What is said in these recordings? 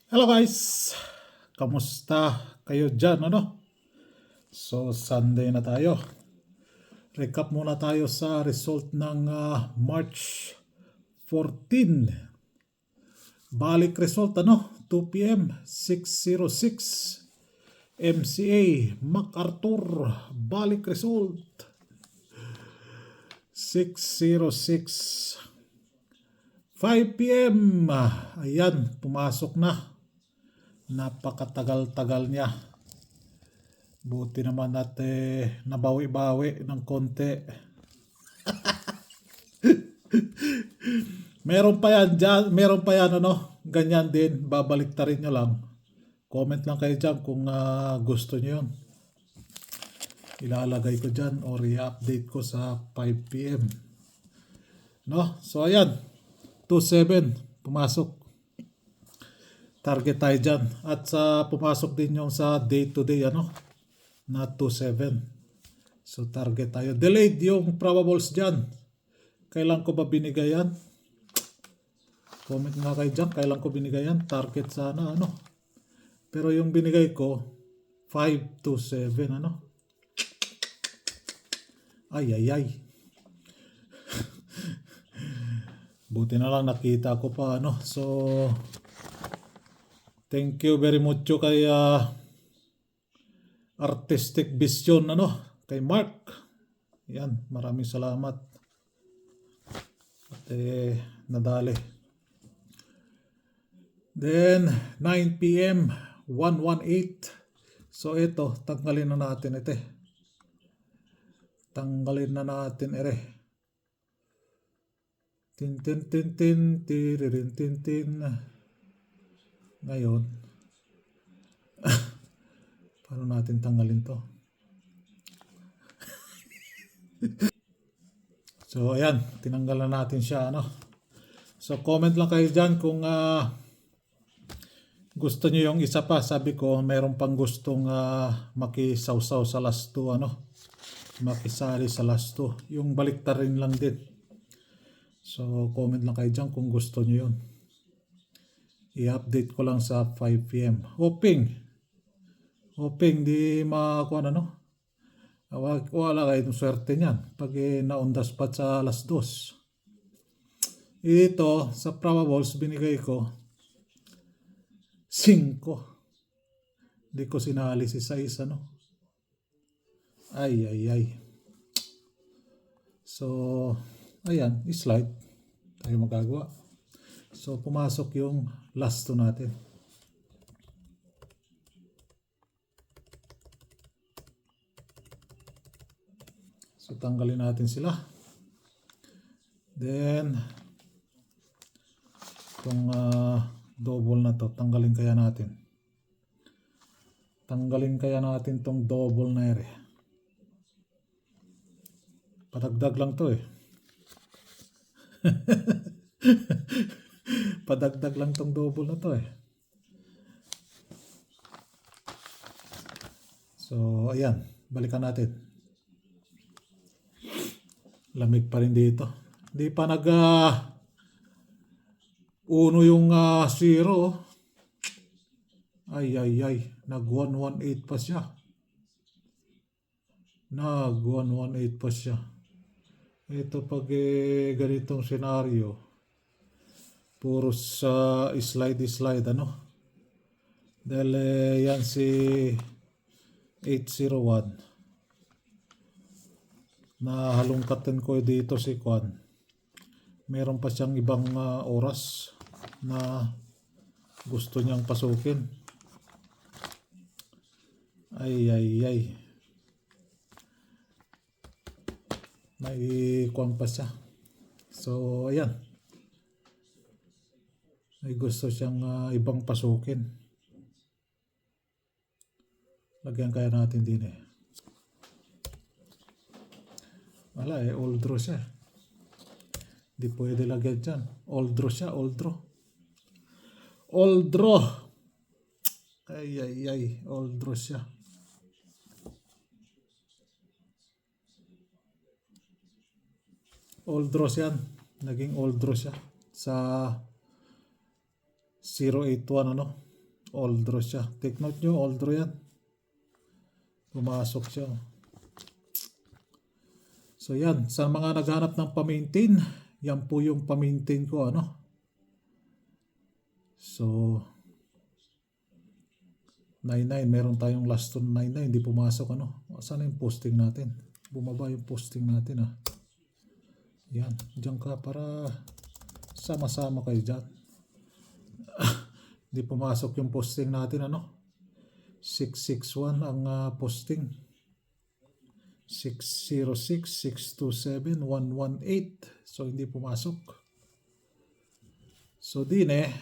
Hello guys! Kamusta kayo dyan, ano? So, Sunday na tayo. Recap muna tayo sa result ng March 14. Balik result, ano? 2 p.m. 6:06. MCA MacArthur. Balik result. 6:06. 5 p.m. Ayan, pumasok na. Napakatagal-tagal niya. Buti naman at nabawi-bawi ng konti. Meron pa yan dyan, meron pa yan ano, ganyan din, babalik ta rin nyo lang. Comment lang kayo dyan kung gusto nyo yun. Ilalagay ko dyan or i-update ko sa 5 p.m. No? So ayan, 2.7, pumasok. Target tayo dyan. At sa pumasok din yung sa day to day, ano, na 2.7. So target tayo. Delayed yung probables dyan. Kailan ko ba binigay yan? Comment nga kayo dyan. Kailan ko binigay yan? Target sana ano. Pero yung binigay ko 5 to 7 ano. Ay ay ay. Buti na lang nakita ko pa ano. So thank you very much kay Artistic Vision ano. Kay Mark. Yan. Maraming salamat. At nadali. Then 9 p.m. 118. So ito, tanggalin na natin ito. Tanggalin na natin ere. Tin tin tin tin tiririn tin tin. Ngayon, paano natin tanggalin to? So ayan, tinanggal na natin siya ano. So comment lang kayo dyan kung gusto nyo yung isa pa. Sabi ko, mayroon pang gustong makisawsaw sa last 2 ano. Makisali sa last 2. Yung balikta rin lang din. So comment lang kayo dyan kung gusto nyo yun. I-update ko lang sa 5 p.m. Hoping di makakuha na no. Wala kayo swerte niyan. Pag na-on the spot sa alas 2. Ito, sa probables, binigay ko 5. Di ko sinali si 6 ano. Ay ay ay. So, ayan, slide. Tayo magagawa. So, pumasok yung last 2 natin. So, tanggalin natin sila. Then, itong double na to, tanggalin kaya natin. Tanggalin kaya natin tong double na ere. Padagdag lang to eh. Padagdag lang tong double na to eh. So, ayan. Balikan natin. Lamig pa rin dito. Hindi pa uno yung 0. Ay ay ay. Nag 118 pa siya. Nag 118 pa siya. Ito pag ganitong senaryo, puro sa slide ano. Dahil yan si 801. Nahalungkatan ko dito si Kwan. Meron pa siyang ibang oras na gusto niyang pasukin. Ay ay ay. May Kwan pa siya. So ayan. May gusto siyang ibang pasukin. Lagyan kaya natin din eh. Wala eh, all draw siya. Di pwede lagyan dyan. All draw siya, all draw. All draw. Ay, ay, ay. All draw siya. All draw yan. Naging all draw siya. Sa 081 ano. Oldro siya. Take note nyo, Oldro yan. Pumasok siya. So yan, sa mga naghanap ng pa-maintain, yan po yung pa-maintain ko, ano. So 99, meron tayong last on 99, hindi pumasok, ano. Saan yung posting natin? Bumaba yung posting natin, ah. Yan, diyan ka para sama-sama kayo dyan. Hindi pumasok yung posting natin, ano. 661 ang posting. 606, 627, 118. So hindi pumasok. So din ayan,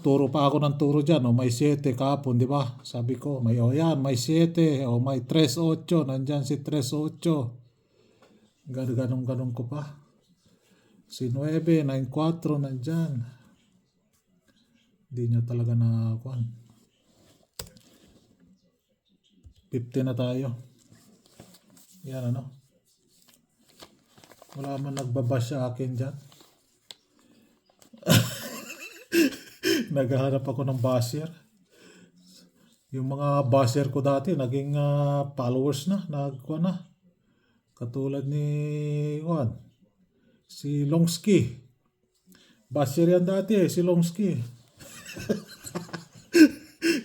turo pa ako ng turo dyan. May 7 kahapon, di ba? Sabi ko, may yan, may 7. May 3-8. Nandyan si 3-8. Ganun ko pa. Si 9, 9-4, nandyan. Hindi nyo talaga nakakuan. 50 na tayo. Yan, ano. Wala man nagbabash sa akin dyan. Naghahanap ako ng basher. Yung mga basher ko dati, naging followers na. Nagkuha na. Katulad ni Juan. Si Longsky. Basher yan dati si Longsky.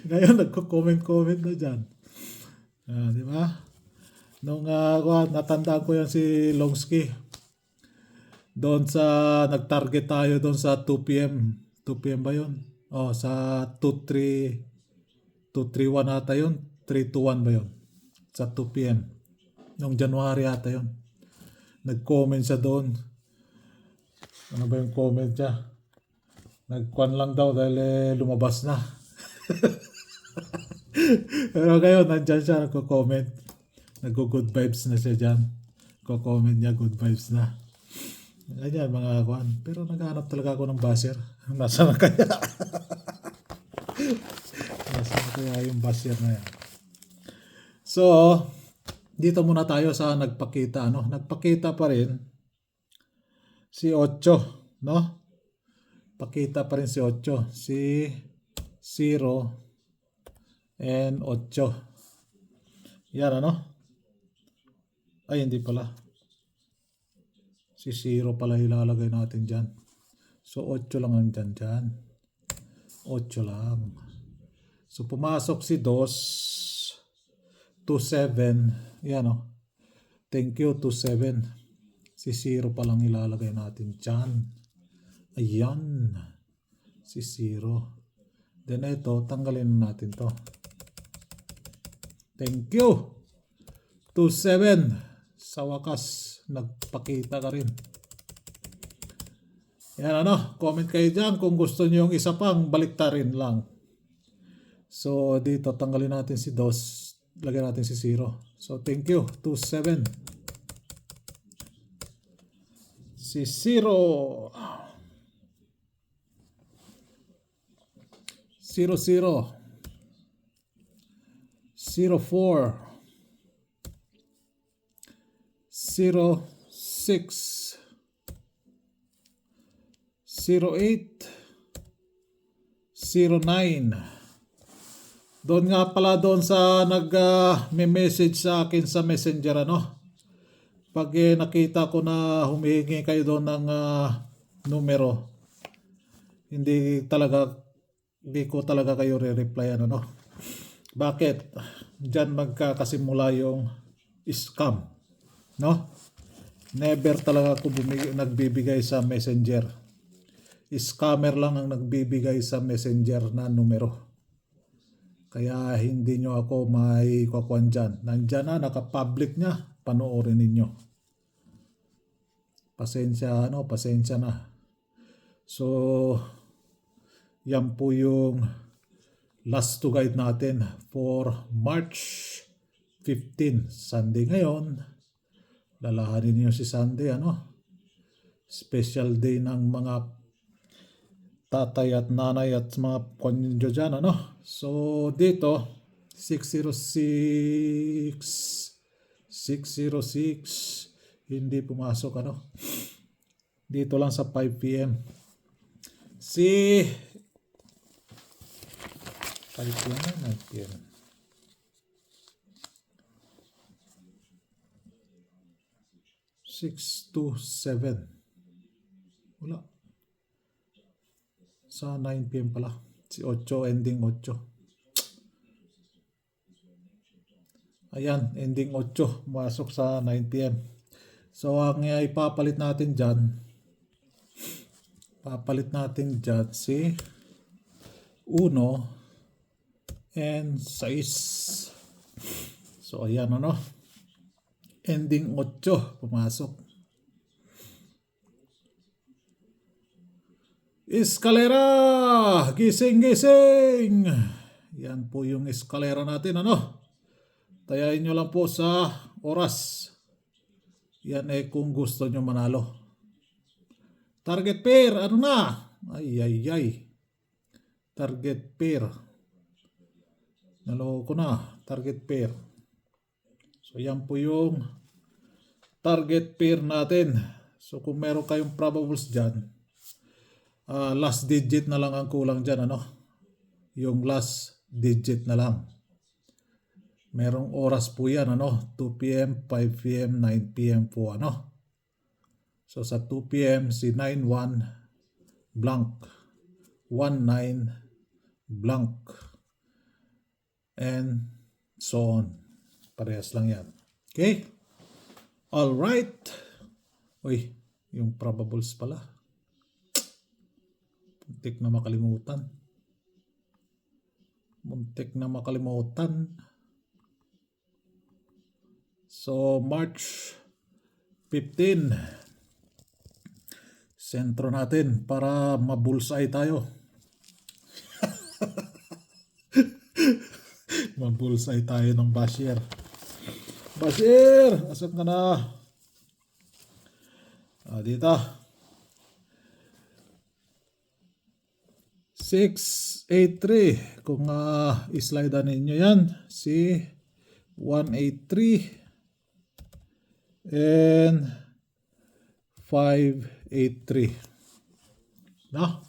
Ngayon, nagko-comment na dyan. Di ba? Nung natandaan ko yan si Longsky. Doon sa nag-target tayo doon sa 2 PM. 2 PM ba yun? Sa 231 ata yun. 321 ba yun? Sa 2 PM. Nung January ata yun. Nag-comment siya doon. Ano ba yung comment niya? Nagkuhan lang daw dahil lumabas na. Pero ngayon, nandyan siya, nagko-comment. Nag-good vibes na siya dyan. Nagko-comment niya, good vibes na. Ganyan, mga kuhan. Pero naghahanap talaga ako ng basher. Nasaan na kaya? Nasaan na kaya yung basher na yan? So, dito muna tayo sa nagpakita, no? Nagpakita pa rin si 8, no? Pakita pa rin si 8. Si 0 and 8. Yan, ano? Ay, hindi pala. Si 0 pala ilalagay natin dyan. So, 8 lang ang dyan. 8 lang. So, pumasok si 2, 27. Yan, oh. Thank you, 27. Si 0 pa lang ilalagay natin dyan. Ayan. Si 0. Then, ito, tanggalin natin to. Thank you. 27. Sa wakas, nagpakita ka rin. Yan, ano, comment kayo dyan kung gusto nyo yung isa pang baliktarin lang. So, dito, tanggalin natin si 2. Lagyan natin si 0. So, thank you. 27. Si 0. 00. 04. 06. 08. 09. Doon nga pala doon sa nag-message sa akin sa Messenger, ano. Pag nakita ko na humihingi kayo doon ng numero, hindi ko talaga kayo re-reply, ano, no. Bakit? Diyan magkakasimula yung scam, no? Never talaga ako nagbibigay sa Messenger. Scammer lang ang nagbibigay sa Messenger na numero. Kaya hindi nyo ako may kukuhan dyan. Nandyan na, naka-public niya. Panoorin ninyo. Pasensya na. So, yan po yung last to guide natin for March 15. Sunday ngayon. Lalahanin niyo si Sunday, ano? Special day ng mga tatay at nanay at mga konyo dyan, ano? So, dito, 606, hindi pumasok, ano? Dito lang sa 5 PM. Si 5 p.m. na 9 p.m. Six to 7. Wala. Sa 9 p.m. pala. Si 8, ending 8. Ayan, ending 8. Masok sa 9 p.m. So, ang ipapalit natin dyan, si 1 and 6. So, ayan ano. Ending 8, pumasok. Eskalera! Gising, gising! Yan po yung eskalera natin, ano? Tayain nyo lang po sa oras. Yan kung gusto nyo manalo. Target pair, ano na? Ay. Target pair. Naloko na, target pair. So yan po yung target pair natin. So kung meron kayong probables dyan, last digit na lang ang kulang dyan, ano? Yung last digit na lang. Merong oras po yan, ano? 2 p.m., 5 p.m., 9 p.m. po, ano? So sa 2 p.m. si 9-1 blank, 1-9 blank, and so on. Parehas lang yan. Okay? Alright. Uy, yung probables pala. Muntik na makalimutan. So, March 15. Sentro natin para mabulsay tayo. Mabulsay tayo ng basher. Basher! Asan ka na? Dito. 683. Kung islide ninyo yan, si 183 and 583. No?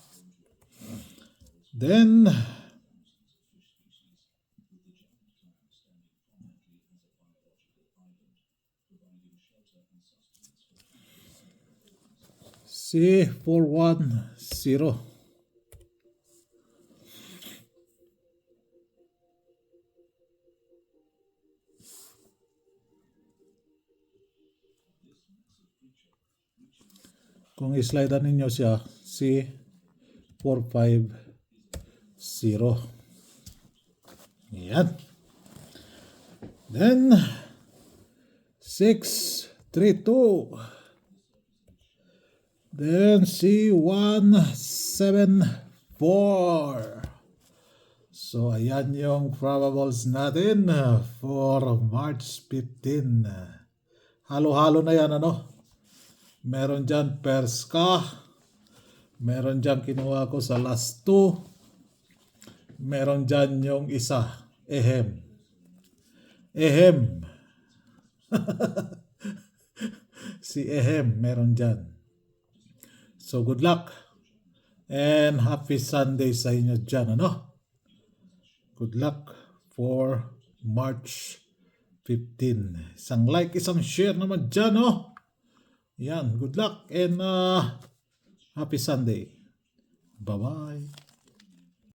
Then si 410. Kung islide ninyo siya, si 450. Yan. Then 632. Then si 174. So ayan yung probables natin for March 15. Halo-halo na yan, ano? Meron dyan Perska. Meron dyan kinuha ko sa last 2. Meron dyan yung isa. Ehem. Si Ehem meron dyan. So good luck. And happy Sunday sa inyo dyan, ano? Good luck for March 15. Isang like, isang share naman dyan, no? Yan, good luck and happy Sunday. Bye-bye.